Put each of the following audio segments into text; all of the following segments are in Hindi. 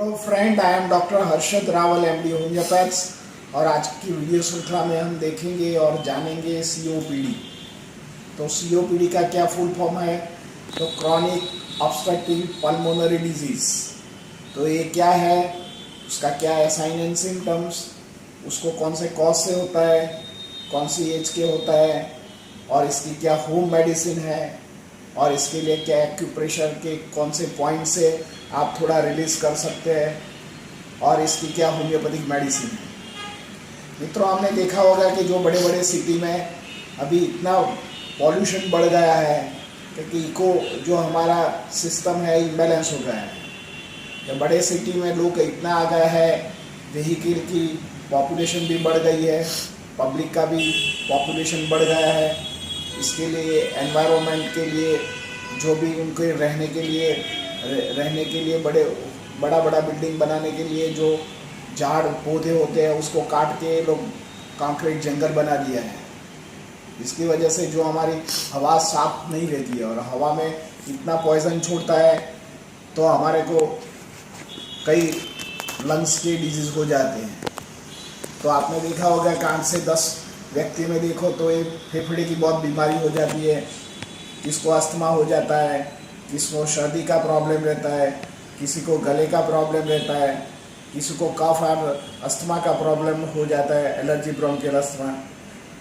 Hello friend, I am doctor Harshad Rawal, MD homeopaths. और आज की वीडियो श्रृंखला में हम देखेंगे और जानेंगे सीओपीडी। तो सीओपीडी का क्या फुल फॉर्म है? तो क्रॉनिक ऑब्स्ट्रक्टिव पल्मोनरी डिजीज। तो ये क्या है, उसका क्या है साइन एंड सिम्टम्स, उसको कौन से कॉज से होता है, कौन सी एज के होता है, और इसकी क्या होम मेडिसिन है, और इसके लिए क्या एक्यूप्रेशर के कौन से पॉइंट से आप थोड़ा रिलीज कर सकते हैं, और इसकी क्या होम्योपैथिक मेडिसिन है। मित्रों, हमने देखा होगा कि जो बड़े बड़े सिटी में अभी इतना पॉल्यूशन बढ़ गया है क्योंकि इको जो हमारा सिस्टम है इम्बैलेंस हो गया है। कि बड़े सिटी में लोग इतना आ गया है, व्हीकल की पॉपुलेशन भी बढ़ गई है, पब्लिक का भी पॉपुलेशन बढ़ गया है। इसके लिए एनवायरनमेंट के लिए जो भी उनके रहने के लिए बड़ा बिल्डिंग बनाने के लिए जो झाड़ पौधे होते हैं उसको काट के लोग कंक्रीट जंगल बना दिया है। इसकी वजह से जो हमारी हवा साफ नहीं रहती है और हवा में इतना पॉइजन छोड़ता है तो हमारे को कई लंग्स के डिजीज़ हो जाते हैं। तो आपने देखा होगा कि 8 से 10 व्यक्ति में देखो तो एक फेफड़े की बहुत बीमारी हो जाती है, किसको अस्थमा हो जाता है, किसको सर्दी का प्रॉब्लम रहता है, किसी को गले का प्रॉब्लम रहता है, किसी को कफ और अस्थमा का प्रॉब्लम हो जाता है, एलर्जी ब्रोंकियल अस्थमा,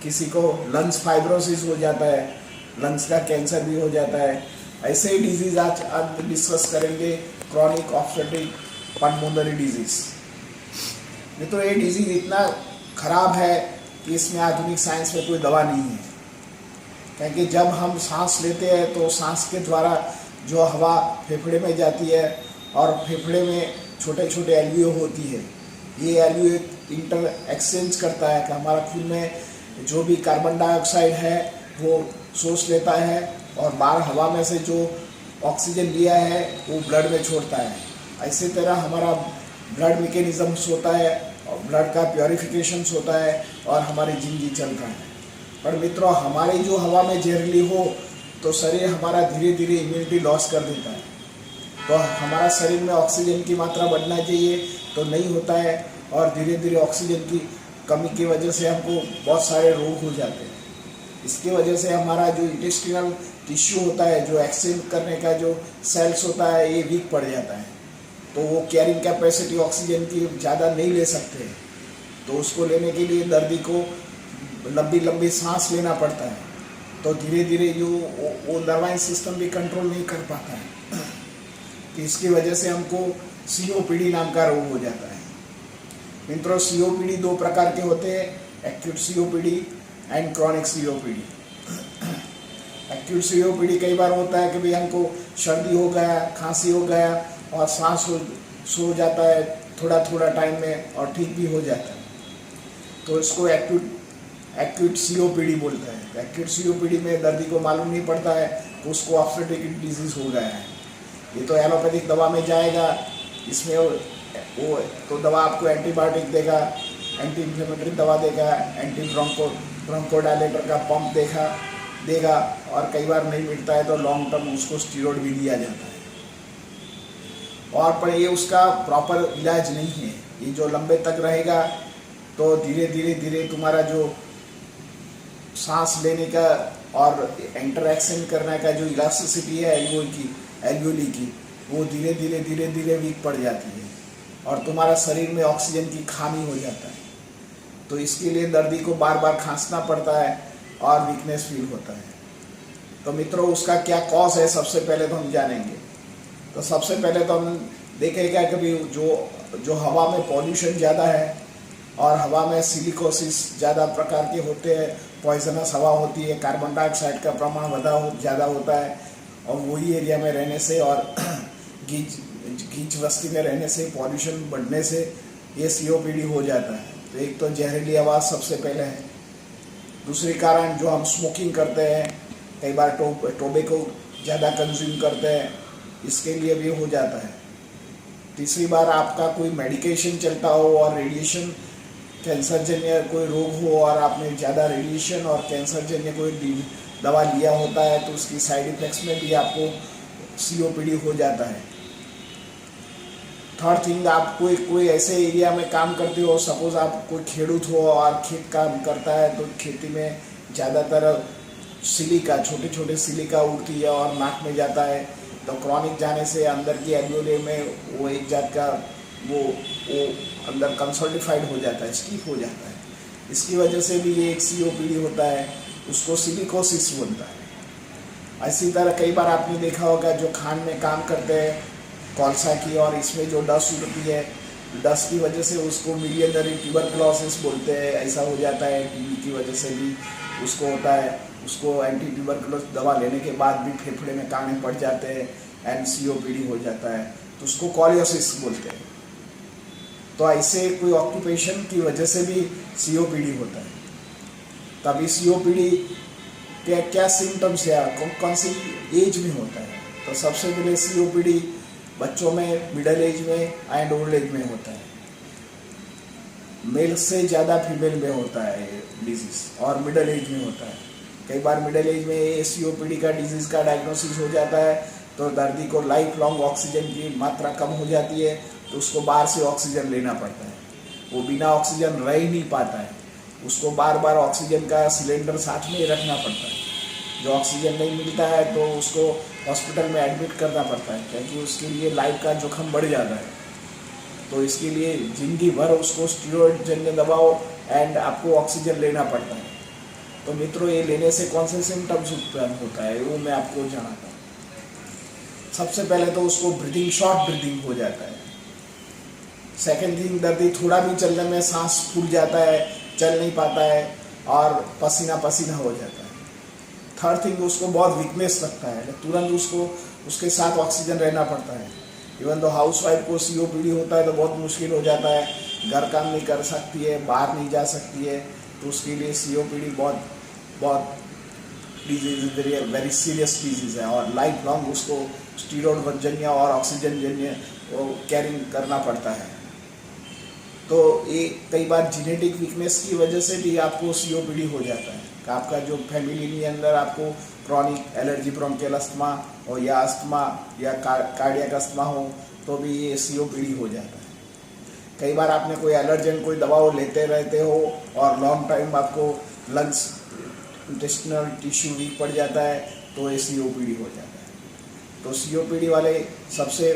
किसी को लंग्स फाइब्रोसिस हो जाता है, लंग्स का कैंसर भी हो जाता है। ऐसे ही डिजीज आज डिस्कस करेंगे, क्रॉनिक ऑब्स्ट्रक्टिव पल्मोनरी डिजीज। तो ये डिजीज इतना खराब है कि इसमें आधुनिक साइंस में कोई दवा नहीं है। क्योंकि जब हम सांस लेते हैं तो सांस के द्वारा जो हवा फेफड़े में जाती है और फेफड़े में छोटे छोटे एल्वियो होती है, ये एल्वियो इंटर एक्सचेंज करता है कि हमारा खून में जो भी कार्बन डाइऑक्साइड है वो सोच लेता है और बाहर हवा में से जो ऑक्सीजन लिया है वो ब्लड में छोड़ता है। ऐसे तरह हमारा ब्लड मैकेनिज्म्स होता है और ब्लड का प्योरिफिकेशन होता है और हमारी जिंदगी चलता है। पर मित्रों, हमारी जो हवा में जहरीली हो तो शरीर हमारा धीरे धीरे इम्यूनिटी लॉस कर देता है। तो हमारा शरीर में ऑक्सीजन की मात्रा बढ़ना चाहिए तो नहीं होता है और धीरे धीरे ऑक्सीजन की कमी की वजह से हमको बहुत सारे रोग हो जाते हैं। इसकी वजह से हमारा जो इंटेस्टिनल टिश्यू होता है, जो एक्सचेंज करने का जो सेल्स होता है, ये वीक पड़ जाता है। तो वो कैरिंग कैपेसिटी ऑक्सीजन की ज़्यादा नहीं ले सकते, तो उसको लेने के लिए दर्दी को लंबी लंबी सांस लेना पड़ता है। तो धीरे धीरे जो वो नर्वाइन सिस्टम भी कंट्रोल नहीं कर पाता है, तो इसकी वजह से हमको सीओपीडी नाम का रोग हो जाता है। मित्रों, सीओपीडी 2 प्रकार के होते हैं, acute COPD and chronic COPD. Acute COPD कई बार होता है कि भाई हमको सर्दी हो गया, खांसी हो गया और सांस सो जाता है थोड़ा टाइम में और ठीक भी हो जाता है, तो इसको एक्यूट सीओपीडी बोलते हैं। एक्यूट सीओपीडी में दर्दी को मालूम नहीं पड़ता है कि उसको ऑब्स्ट्रक्टिव डिजीज हो गया है। ये तो एलोपैथिक दवा में जाएगा, इसमें वो तो दवा आपको एंटीबायोटिक देगा, एंटी इन्फ्लेमेटरी दवा देगा, एंटी ब्रोंकोडायलेटर का पंप देगा और कई बार नहीं मिलता है तो लॉन्ग टर्म उसको स्टीरॉयड भी दिया जाता है। और पर ये उसका प्रॉपर इलाज नहीं है। ये जो लंबे तक रहेगा तो धीरे धीरे तुम्हारा जो सांस लेने का और इंटरैक्शन करने का जो इलास्टिसिटी है एल्वियोली की, वो धीरे धीरे वीक पड़ जाती है और तुम्हारा शरीर में ऑक्सीजन की खामी हो जाता है। तो इसके लिए दर्दी को बार बार खांसना पड़ता है और वीकनेस फील होता है। तो मित्रों, उसका क्या कॉज है सबसे पहले तो हम जानेंगे। तो सबसे पहले तो हम देखेगा कि जो हवा में पॉल्यूशन ज़्यादा है और हवा में सिलिकोसिस ज़्यादा प्रकार के होते हैं, पॉइजनस हवा होती है, कार्बन डाइऑक्साइड का प्रमाण ज़्यादा होता है और वही एरिया में रहने से और गीच बस्ती में रहने से, पॉल्यूशन बढ़ने से ये सीओपीडी हो जाता है। तो एक तो जहरीली आवाज़ सबसे पहले है। दूसरी कारण जो हम स्मोकिंग करते हैं, कई बार टोबैको ज़्यादा कंज्यूम करते हैं, इसके लिए भी हो जाता है। तीसरी बार आपका कोई मेडिकेशन चलता हो और रेडिएशन कैंसर जन्य कोई रोग हो और आपने ज़्यादा रेडिएशन और कैंसर जन्य कोई दवा लिया होता है तो उसकी साइड इफ़ेक्ट्स में भी आपको सीओपीडी हो जाता है। थर्ड थिंग, आप कोई ऐसे एरिया में काम करते हो, सपोज आप कोई खेडूत हो और खेत काम करता है, तो खेती में ज़्यादातर सिलिका, छोटे छोटे सिलिका उड़ती है और नाक में जाता है, तो क्रॉनिक जाने से अंदर की एल्वियोले में वो एक जात का वो अंदर कंसोलिडिफाइड हो जाता है, स्टीफ हो जाता है। इसकी वजह से भी ये एक COPD होता है, उसको सिलिकोसिस बोलता है। इसी तरह कई बार आपने देखा होगा जो खान में काम करते हैं कोलसा की, और इसमें जो डस्ट उड़ती है, डस्ट की वजह से उसको मिलियनरी ट्यूबरकुलोसिस बोलते हैं, ऐसा हो जाता है। TB की वजह से भी उसको होता है, उसको एंटी ट्यूबरकुलोस दवा लेने के बाद भी फेफड़े में काने पड़ जाते हैं एंड COPD हो जाता है, तो उसको कोलियोसिस बोलते हैं। तो ऐसे कोई ऑक्यूपेशन की वजह से भी COPD होता है। तभी COPD के क्या सिम्टम्स या कौन सी एज में होता है? तो सबसे पहले COPD बच्चों में, मिडिल एज में एंड ओल्ड एज में होता है। मेल से ज़्यादा फीमेल में होता है डिजीज़, और मिडिल एज में होता है। कई बार मिडिल एज में COPD का डिजीज़ का डायग्नोसिस हो जाता है, तो दर्दी को लाइफ लॉन्ग ऑक्सीजन की मात्रा कम हो जाती है, तो उसको बाहर से ऑक्सीजन लेना पड़ता है। वो बिना ऑक्सीजन रह ही नहीं पाता है, उसको बार बार ऑक्सीजन का सिलेंडर साथ में रखना पड़ता है। जो ऑक्सीजन नहीं मिलता है तो उसको हॉस्पिटल में एडमिट करना पड़ता है, क्योंकि उसके लिए लाइफ का जोखिम बढ़ जाता है। तो इसके लिए जिंदगी भर उसको स्टीरॉयड जन्य दबाव एंड आपको ऑक्सीजन लेना पड़ता है। तो मित्रों, ये लेने से कौन से सिम्टम्स उत्पन्न होता है वो मैं आपको जनाता हूँ। सबसे पहले तो उसको ब्रीदिंग, शॉर्ट ब्रीदिंग हो जाता है। सेकेंड थिंग, दर्दी थोड़ा भी चलने में सांस फूल जाता है, चल नहीं पाता है और पसीना पसीना हो जाता है। थर्ड थिंग, उसको बहुत वीकनेस लगता है, तुरंत उसको उसके साथ ऑक्सीजन रहना पड़ता है। इवन तो हाउस वाइफ को COPD होता है तो बहुत मुश्किल हो जाता है, घर काम नहीं कर सकती है, बाहर नहीं जा सकती है, तो उसके लिए COPD बहुत डिजीज, वेरी सीरियस डिजीज़ है, और लाइफ लॉन्ग उसको स्टीरॉयड जन्य और ऑक्सीजन जन्य कैरिंग करना पड़ता है। तो ये कई बार जेनेटिक वीकनेस की वजह से भी आपको COPD हो जाता है। आपका जो फैमिली के अंदर आपको क्रॉनिक एलर्जी ब्रोंकियल अस्थमा हो या अस्थमा या कार्डियक अस्थमा हो, तो भी ये COPD हो जाता है। कई बार आपने कोई एलर्जन, कोई दवा लेते रहते हो और लॉन्ग टाइम आपको लंग्स, इंटेस्टिनल टिश्यू वीक पड़ जाता है, तो ये COPD हो जाता है। तो COPD वाले सबसे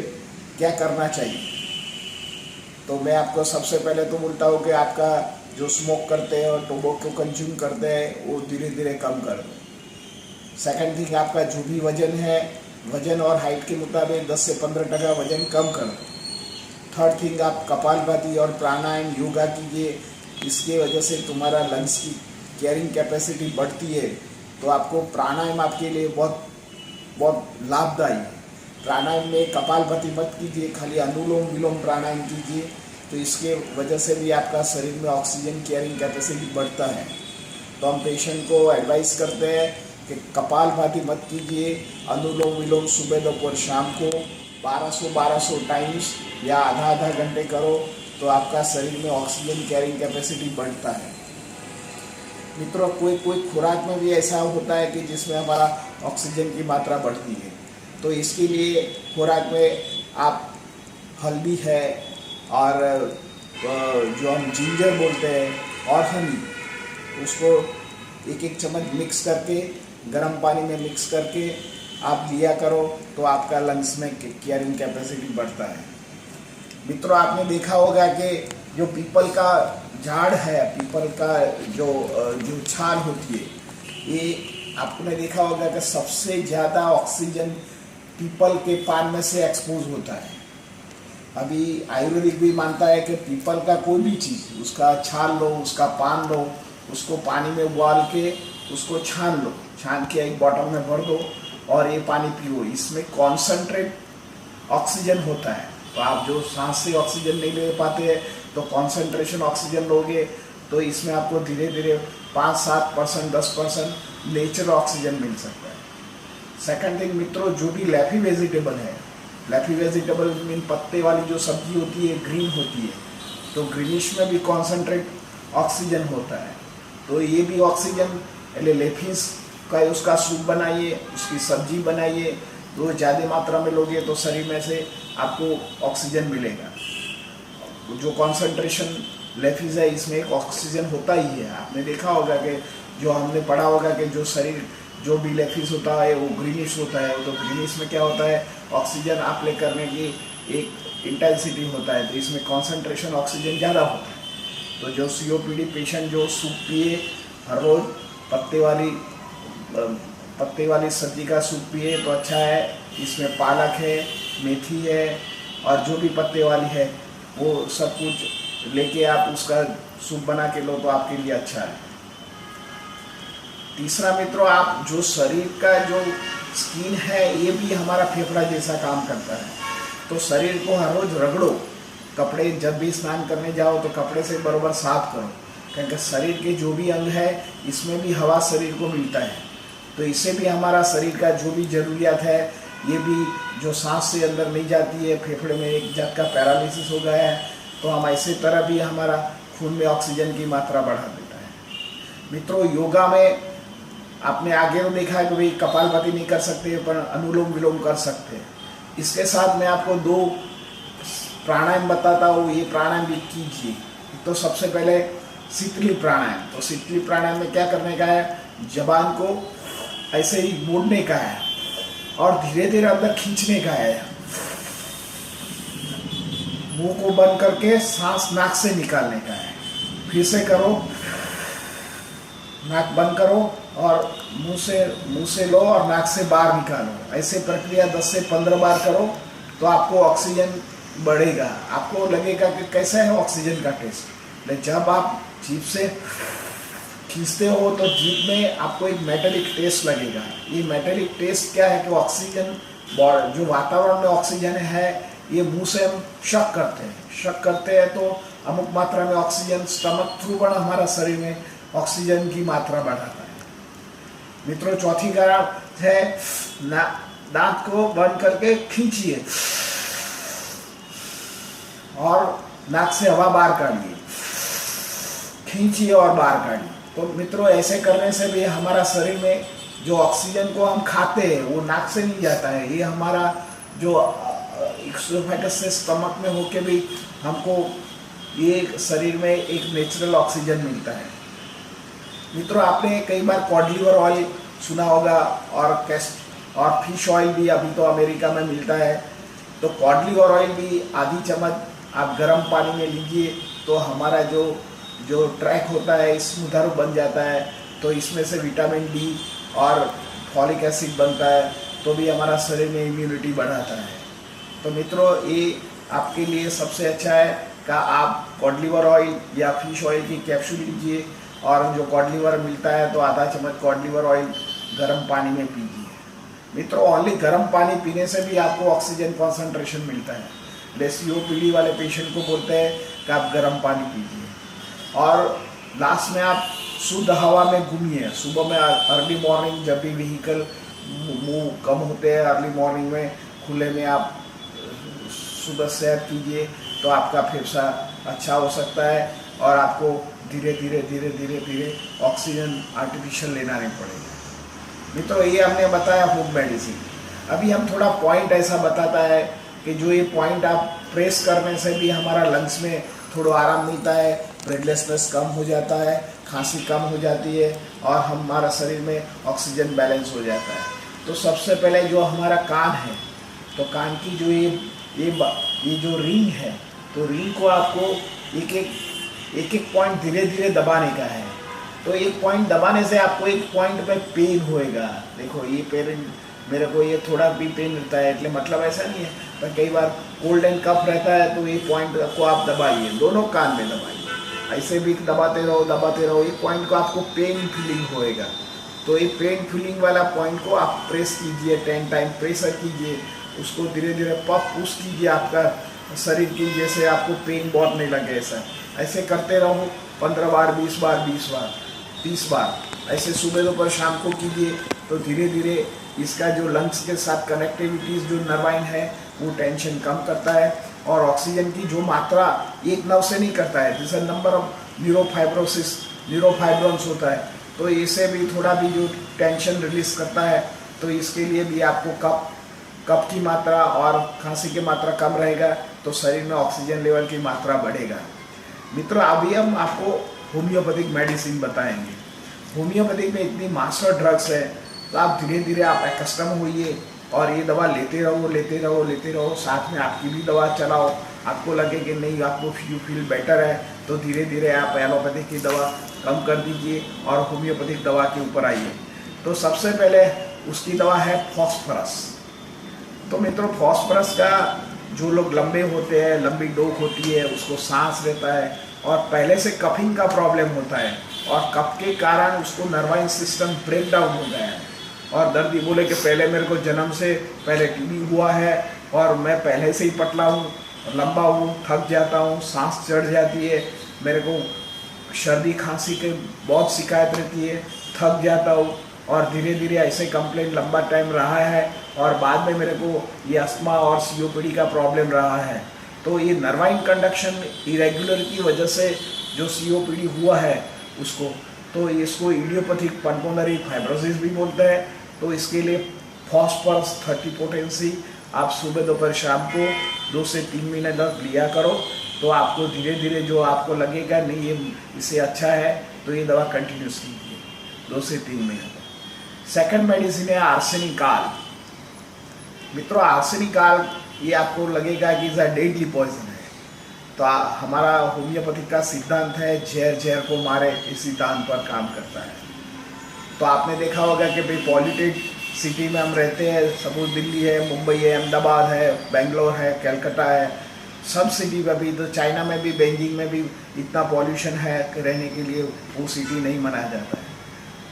क्या करना चाहिए? तो मैं आपको सबसे पहले तो बोलता हूँ कि आपका जो स्मोक करते हैं और टोबैको कंज्यूम करते हैं वो धीरे धीरे कम कर दो। सेकंड थिंग, आपका जो भी वजन है, वजन और हाइट के मुताबिक 10 से 15% वजन कम कर दो। थर्ड थिंग, आप कपालभाति और प्राणायाम, योगा कीजिए, इसके वजह से तुम्हारा लंग्स की कैरिंग कैपेसिटी बढ़ती है। तो आपको प्राणायाम आपके लिए बहुत बहुत लाभदायी है। प्राणायाम में कपालभाति मत कीजिए, खाली अनुलोम विलोम प्राणायाम कीजिए, तो इसके वजह से भी आपका शरीर में ऑक्सीजन कैरिंग कैपेसिटी बढ़ता है। तो हम पेशेंट को एडवाइस करते हैं कि कपालभाति मत कीजिए, अनुलोम विलोम सुबह दोपहर शाम को 1200 टाइम्स या आधा घंटे करो, तो आपका शरीर में ऑक्सीजन कैरिंग कैपेसिटी बढ़ता है। मित्रों, कोई खुराक में भी ऐसा होता है कि जिसमें हमारा ऑक्सीजन की मात्रा बढ़ती है, तो इसके लिए खुराक में आप हल्दी है और जो हम जिंजर बोलते हैं और हनी, उसको एक चम्मच मिक्स करके गर्म पानी में मिक्स करके आप लिया करो, तो आपका लंग्स में कैरिंग कैपेसिटी बढ़ता है। मित्रों, आपने देखा होगा कि जो पीपल का झाड़ है, पीपल का जो छाल होती है, ये आपने देखा होगा कि सबसे ज़्यादा ऑक्सीजन पीपल के पान में से एक्सपोज होता है। अभी आयुर्वेदिक भी मानता है कि पीपल का कोई भी चीज़, उसका छाल लो, उसका पान लो, उसको पानी में उबाल के उसको छान लो, छान के एक बॉटल में भर दो और ये पानी पियो। इसमें कॉन्सनट्रेट ऑक्सीजन होता है। तो आप जो सांस से ऑक्सीजन नहीं ले पाते हैं, तो कॉन्सेंट्रेशन ऑक्सीजन लोगे, तो इसमें आपको धीरे धीरे 5-7%, 10% नेचुरल ऑक्सीजन मिल सकता है। सेकंड थिंग मित्रों, जो भी लैफी वेजिटेबल है, लैफी वेजिटेबल मीन पत्ते वाली जो सब्जी होती है, ग्रीन होती है, तो ग्रीनिश में भी कॉन्सेंट्रेट ऑक्सीजन होता है। तो ये भी ऑक्सीजन लेफिस का उसका सूप बनाइए, उसकी सब्जी बनाइए, तो ज़्यादा मात्रा में लोगे तो शरीर में से आपको ऑक्सीजन मिलेगा। जो कॉन्सेंट्रेशन लेफिज है इसमें एक ऑक्सीजन होता ही है। आपने देखा होगा कि जो हमने पढ़ा होगा कि जो शरीर जो भी लेफिज होता है वो ग्रीनिश होता है, तो ग्रीनिश में क्या होता है, ऑक्सीजन आप ले करने की एक इंटेंसिटी होता है, तो इसमें कॉन्सेंट्रेशन ऑक्सीजन ज़्यादा होता है। तो जो COPD पेशेंट जो सूप पिए हर रोज़, पत्ते वाली सब्जी का सूप पिए तो अच्छा है। इसमें पालक है, मेथी है और जो भी पत्ते वाली है वो सब कुछ लेके आप उसका सूप बना के लो तो आपके लिए अच्छा है। तीसरा मित्रों, आप जो शरीर का जो स्किन है ये भी हमारा फेफड़ा जैसा काम करता है, तो शरीर को हर रोज़ रगड़ो। कपड़े जब भी स्नान करने जाओ तो कपड़े से बराबर साफ करो, क्योंकि शरीर के जो भी अंग है इसमें भी हवा शरीर को मिलता है, तो इससे भी हमारा शरीर का जो भी ज़रूरियात है ये भी जो सांस से अंदर नहीं जाती है, फेफड़े में एक जात का पैरालिसिस हो गया है, तो हम ऐसे तरह भी हमारा खून में ऑक्सीजन की मात्रा बढ़ा देता है। मित्रों, योगा में आपने आगे तो देखा है कि भाई कपालभाति नहीं कर सकते पर अनुलोम विलोम कर सकते हैं। इसके साथ मैं आपको 2 प्राणायाम बताता हूँ, ये प्राणायाम भी कीजिए। तो सबसे पहले शीतली प्राणायाम। तो शीतली प्राणायाम में क्या करने का है, जबान को ऐसे ही मोड़ने का है और धीरे धीरे अंदर खींचने का है। मुंह को बंद करके सांस नाक से निकालने का है। फिर से करो, नाक बंद करो और मुंह से लो और नाक से बाहर निकालो। ऐसे प्रक्रिया 10 से 15 बार करो तो आपको ऑक्सीजन बढ़ेगा। आपको लगेगा कि कैसा है ऑक्सीजन का टेस्ट। लेकिन जब आप जीभ से खींचते हो तो जीभ में आपको एक मेटेलिक टेस्ट लगेगा। ये मेटेलिक टेस्ट क्या है कि ऑक्सीजन, जो वातावरण में ऑक्सीजन है ये मुंह से हम शक करते हैं तो अमुक मात्रा में ऑक्सीजन स्टमक थ्रू बड़ा हमारा शरीर में ऑक्सीजन की मात्रा बढ़ाता है। मित्रों, चौथी कारण है दांत को बंद करके खींचिए और नाक से हवा बाहर काढ़िए, खींचिए और बाहर काढ़िए। तो मित्रों, ऐसे करने से भी हमारा शरीर में जो ऑक्सीजन को हम खाते हैं वो नाक से नहीं जाता है, ये हमारा जो इसोफेगस से स्टमक में होके भी हमको ये शरीर में एक नेचुरल ऑक्सीजन मिलता है। मित्रों, आपने कई बार कॉड लिवर ऑयल सुना होगा और फिश ऑयल भी अभी तो अमेरिका में मिलता है। तो कॉड लिवर ऑयल भी आधी चम्मच आप गर्म पानी में लीजिए तो हमारा जो ट्रैक होता है स्मूथर बन जाता है, तो इसमें से विटामिन डी और फॉलिक एसिड बनता है, तो भी हमारा शरीर में इम्यूनिटी बढ़ाता है। तो मित्रों, ये आपके लिए सबसे अच्छा है कि आप कॉड लिवर ऑयल या फिश ऑयल की कैप्सूल लीजिए और जो कॉड लिवर मिलता है तो आधा चम्मच कॉड लिवर ऑयल गर्म पानी में पीजिए। मित्रों, ओनली गर्म पानी पीने से भी आपको ऑक्सीजन कॉन्सेंट्रेशन मिलता है। COPD वाले पेशेंट को बोलते हैं कि आप गर्म पानी पीजिए। और लास्ट में आप शुद्ध हवा में घूमिए। सुबह में अर्ली मॉर्निंग जब भी व्हीकल मूव कम होते हैं, अर्ली मॉर्निंग में खुले में आप सुबह सैर कीजिए तो आपका फेफड़ा अच्छा हो सकता है और आपको धीरे धीरे ऑक्सीजन आर्टिफिशियल लेना नहीं पड़ेगा। मित्रों, ये हमने बताया होम मेडिसिन। अभी हम थोड़ा पॉइंट ऐसा बताता है कि जो ये पॉइंट आप प्रेस करने से भी हमारा लंग्स में थोड़ा आराम मिलता है, ब्रेथलेसनेस कम हो जाता है, खांसी कम हो जाती है और हमारा शरीर में ऑक्सीजन बैलेंस हो जाता है। तो सबसे पहले जो हमारा कान है, तो कान की जो ये जो रिंग है, तो रिंग को आपको एक पॉइंट धीरे धीरे दबाने का है। तो एक पॉइंट दबाने से आपको एक पॉइंट पे पेन होएगा। देखो, ये पेन मेरे को ये थोड़ा भी पेन रहता है, એટલે मतलब ऐसा नहीं है, पर कई बार कोल्ड एंड कफ रहता है तो ये पॉइंट को आप दबाइए, दोनों कान में दबाइए, ऐसे भी दबाते रहो। ये पॉइंट को आपको पेन फीलिंग होएगा। तो ये पेन फीलिंग वाला पॉइंट को आप प्रेस कीजिए, 10 टाइम प्रेशर कीजिए, उसको धीरे धीरे पफ पुश कीजिए आपका शरीर की, जैसे आपको पेन बहुत नहीं लगे। ऐसे करते रहो 15 बार, 20 बार, 30 बार, ऐसे सुबह दोपहर शाम को कीजिए। तो धीरे धीरे इसका जो लंग्स के साथ कनेक्टिविटीज़ जो नर्वाइन है वो टेंशन कम करता है और ऑक्सीजन की जो मात्रा एक नर्व से नहीं करता है, जैसे नंबर ऑफ न्यूरोफाइब्रोन्स होता है, तो इससे भी थोड़ा भी जो टेंशन रिलीज करता है। तो इसके लिए भी आपको कफ की मात्रा और खांसी की मात्रा कम रहेगा तो शरीर में ऑक्सीजन लेवल की मात्रा बढ़ेगा। मित्रों, अभी हम आपको होम्योपैथिक मेडिसिन बताएंगे। होम्योपैथिक में इतनी मास्टर ड्रग्स है, तो आप धीरे धीरे आप कस्टम होइए और ये दवा लेते रहो, साथ में आपकी भी दवा चलाओ। आपको लगे कि नहीं, आपको यू फील बेटर है, तो धीरे धीरे आप एलोपैथिक की दवा कम कर दीजिए और होम्योपैथिक दवा के ऊपर आइए। तो सबसे पहले उसकी दवा है फॉस्फोरस। तो मित्रों, फॉस्फोरस का जो लोग लंबे होते हैं, लंबी डोक होती है, उसको सांस रहता है और पहले से कफिंग का प्रॉब्लम होता है और कफ के कारण उसको नर्वाइन सिस्टम ब्रेक डाउन हो गया है और दर्दी बोले कि पहले मेरे को जन्म से पहले टीबी हुआ है और मैं पहले से ही पतला हूँ, लंबा हूँ, थक जाता हूँ, सांस चढ़ जाती है, मेरे को सर्दी खांसी की बहुत शिकायत रहती है, थक जाता हूँ और धीरे धीरे ऐसे कंप्लेंट लंबा टाइम रहा है और बाद में मेरे को ये अस्थमा और सीओपीडी का प्रॉब्लम रहा है। तो ये नर्वाइन कंडक्शन इरेगुलर की वजह से जो सीओपीडी हुआ है उसको, तो इसको इडियोपैथिक पल्मोनरी फाइब्रोसिस भी बोलते हैं। तो इसके लिए फॉस्फोरस 30 पोटेंसी आप सुबह दोपहर शाम को 2 से 3 महीने तक लिया करो, तो आपको धीरे धीरे जो आपको लगेगा नहीं ये इससे अच्छा है, तो ये दवा कंटिन्यूस कीजिए 2 से 3 महीने तक। सेकंड मेडिसिन है आर्सेनिकाल। मित्रों, आर्सेनिकाल ये आपको लगेगा कि इज अ डेडली पॉइजन है, तो हमारा होम्योपैथिक का सिद्धांत है जहर जहर को मारे, इस सिद्धांत पर काम करता है। तो आपने देखा होगा कि भाई पॉल्यूटेड सिटी में हम रहते हैं, सपोज दिल्ली है, मुंबई है, अहमदाबाद है, बेंगलोर है, कलकत्ता है, सब सिटी में भी, तो चाइना में भी, बेजिंग में भी इतना पॉल्यूशन है रहने के लिए वो सिटी नहीं मनाया जाता है।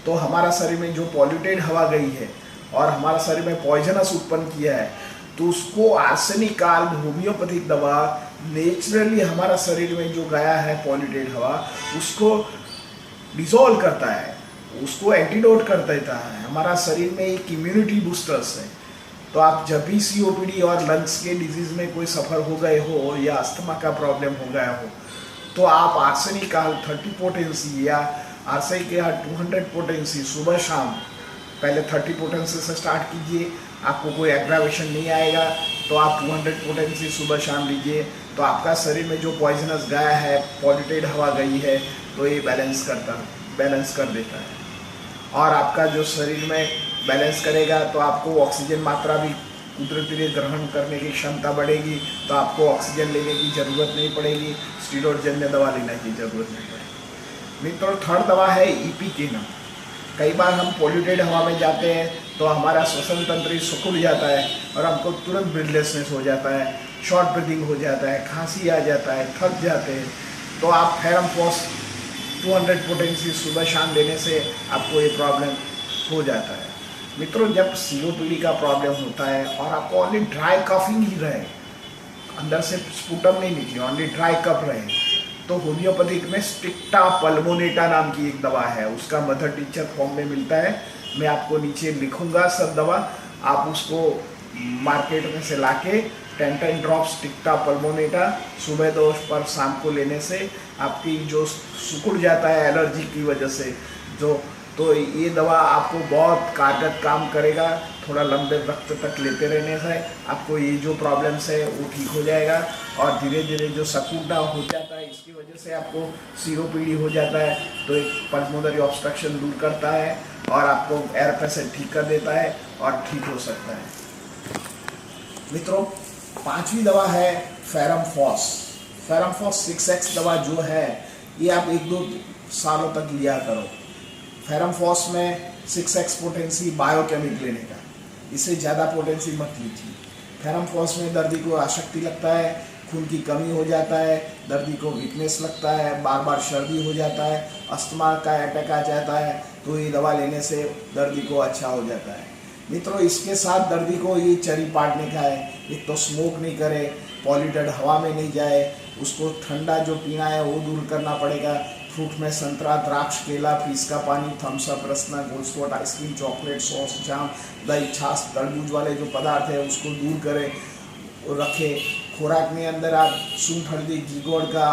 तो हमारा शरीर में जो पॉल्यूटेड हवा गई है और हमारा शरीर में पॉइजनस उत्पन्न किया है, तो उसको आर्सेनिकाल होम्योपैथिक दवा नेचुरली हमारा शरीर में जो गया है पॉल्यूटेड हवा उसको डिसॉल्व करता है, उसको एंटीडोट कर देता है। हमारा शरीर में एक इम्यूनिटी बूस्टर्स है। तो आप जब भी सीओपीडी और लंग्स के डिजीज में कोई सफ़र हो गए हो या अस्थमा का प्रॉब्लम हो गया हो, तो आप आर्सेनिकाल 30 पोटेंसी या आर्सेनिकाल 200 पोटेंसी सुबह शाम, पहले 30 पोटेंसी से स्टार्ट कीजिए, आपको कोई एग्रावेशन नहीं आएगा, तो आप 200 पोटेंसी सुबह शाम लीजिए, तो आपका शरीर में जो पॉइजनस गया है, पॉल्यूटेड हवा गई है, तो ये बैलेंस कर देता है और आपका जो शरीर में बैलेंस करेगा तो आपको ऑक्सीजन मात्रा भी कुदरती ग्रहण करने की क्षमता बढ़ेगी, तो आपको ऑक्सीजन लेने की ज़रूरत नहीं पड़ेगी, स्टीरॉयड जन्य दवा लेने की ज़रूरत नहीं पड़ेगी। मित्रों, थर्ड दवा है इपिकेनम। कई बार हम पॉल्यूटेड हवा में जाते हैं तो हमारा श्वसन तंत्र सिकुड़ जाता है और हमको तुरंत ब्रीथलेसनेस हो जाता है, शॉर्ट ब्रीथिंग हो जाता है, खांसी आ जाता है, थक जाते हैं। तो आप फेरमफॉस 200 पोटेंसी सुबह शाम लेने से आपको ये प्रॉब्लम हो जाता है। मित्रों, जब सीओपीडी का प्रॉब्लम होता है और आपको ओनली ड्राई कफिंग ही रहे, अंदर से स्पुटम नहीं निकले, ओनली ड्राई कफ रहे, तो होम्योपैथिक में स्ट्रिक्टा पल्मोनेटा नाम की एक दवा है, उसका मदर टीचर फॉर्म में मिलता है। मैं आपको नीचे लिखूंगा सब दवा, आप उसको मार्केट में से लाके 10 ड्रॉप्स स्ट्रिक्टा पल्मोनेटा सुबह 2 पर शाम को लेने से आपकी जो सिकुड़ जाता है एलर्जी की वजह से तो ये दवा आपको बहुत कारगर काम करेगा। थोड़ा लंबे वक्त तक लेते रहने से आपको ये जो प्रॉब्लम्स है वो ठीक हो जाएगा और धीरे धीरे जो सिकुड़ना हो जाता है इसकी वजह से आपको सीओपीडी हो जाता है, तो एक पल्मोनरी ऑब्स्ट्रक्शन दूर करता है और आपको एयर प्रेशर ठीक कर देता है और ठीक हो सकता है। मित्रों, 5वीं दवा है फेरमफॉस। फेरमफॉस 6x दवा जो है ये आप 1-2 सालों तक लिया करो। फेरमफॉस में 6x पोटेंसी बायोकेमिक लेने का, इससे ज़्यादा पोटेंसी मत लीजिए। फेरमफॉस में दर्दी को अशक्ति लगता है, खून की कमी हो जाता है, दर्दी को वीकनेस लगता है, बार बार सर्दी हो जाता है, अस्थमा का अटैक आ जाता है, तो ये दवा लेने से दर्दी को अच्छा हो जाता है। मित्रों, इसके साथ दर्दी को ये चरी पाटने का है, एक तो स्मोक नहीं करे, पॉल्यूटेड हवा में नहीं जाए, उसको ठंडा जो पीना है वो दूर करना पड़ेगा। फ्रूट में संतरा, द्राक्ष, केला, फ्रीज का पानी, Thums Up, Rasna, Gold Spot ice cream, chocolate, sauce, jam, दही, छाछ, तरबूज वाले जो पदार्थ है उसको दूर करें और रखें। खुराक में अंदर आप सूंठ, हल्दी, घी गोड़ का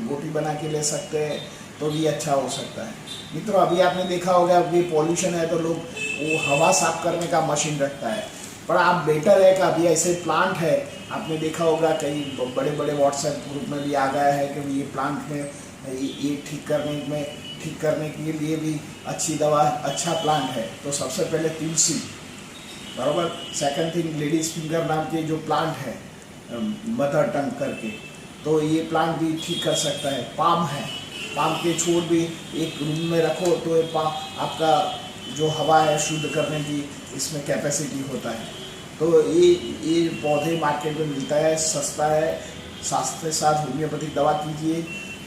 गोटी बना के ले सकते हैं, तो भी अच्छा हो सकता है। मित्रों, अभी आपने देखा होगा अभी पॉल्यूशन है तो लोग वो हवा साफ करने का मशीन रखता है, पर आप बेटर है कि अभी ऐसे प्लांट है, आपने देखा होगा कई बड़े बड़े व्हाट्सएप ग्रुप में भी आ गया है कि ये प्लांट में ये ठीक करने के लिए भी अच्छी दवा, अच्छा प्लांट है। तो सबसे पहले तुलसी, बराबर। सेकंड थिंग लेडीज फिंगर नाम के जो प्लांट है, मदर टंग करके, तो ये प्लांट भी ठीक कर सकता है। पाम है, पाम के छोड़ भी एक रूम में रखो तो ये आपका जो हवा है शुद्ध करने की इसमें कैपेसिटी होता है। तो ये पौधे मार्केट में मिलता है, सस्ता है। साथ के साथ होम्योपैथिक दवा कीजिए,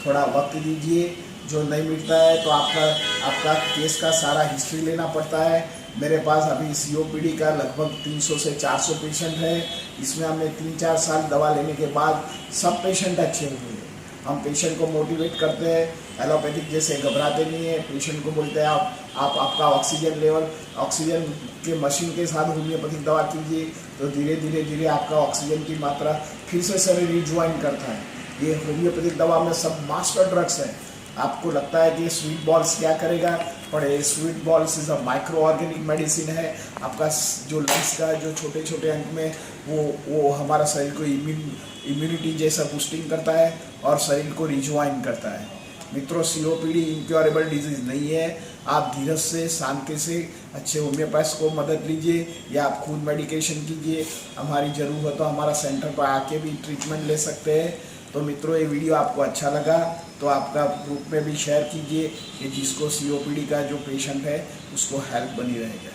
थोड़ा वक्त दीजिए। जो नहीं मिलता है तो आपका केस का सारा हिस्ट्री लेना पड़ता है। मेरे पास अभी COPD का लगभग 300 से 400 पेशेंट है। इसमें हमने 3-4 साल दवा लेने के बाद सब पेशेंट अच्छे हुए हैं। हम पेशेंट को मोटिवेट करते हैं, एलोपैथिक जैसे घबराते नहीं है। पेशेंट को बोलते हैं आप आपका ऑक्सीजन लेवल, ऑक्सीजन के मशीन के साथ होम्योपैथिक दवा कीजिए तो धीरे धीरे आपका ऑक्सीजन की मात्रा फिर से शरीर रिज्वाइन करता है। ये होम्योपैथिक दवा में सब मास्टर ड्रग्स हैं। आपको लगता है कि स्वीट बॉल्स क्या करेगा, पर ये sweet balls is a micro organic medicine है। आपका जो लंग्स का जो छोटे छोटे अंग में वो हमारा शरीर को इम्यूनिटी जैसा बूस्टिंग करता है और शरीर को रिज्वाइन करता है। मित्रों, COPD इनक्योरेबल डिजीज़ नहीं है। आप धीरज से, शांति से अच्छे होम्योपैथ को मदद लीजिए या आप खुद मेडिकेशन कीजिए। हमारी ज़रूरत हो तो हमारा सेंटर पर आके भी ट्रीटमेंट ले सकते हैं। तो मित्रों, ये वीडियो आपको अच्छा लगा तो आपका ग्रुप में भी शेयर कीजिए कि जिसको COPD का जो पेशेंट है उसको हेल्प बनी रहेगा।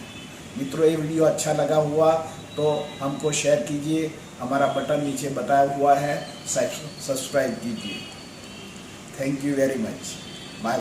मित्रों, ये वीडियो अच्छा लगा हुआ तो हमको शेयर कीजिए। हमारा बटन नीचे बताया हुआ है, सब्सक्राइब कीजिए। Thank you very much.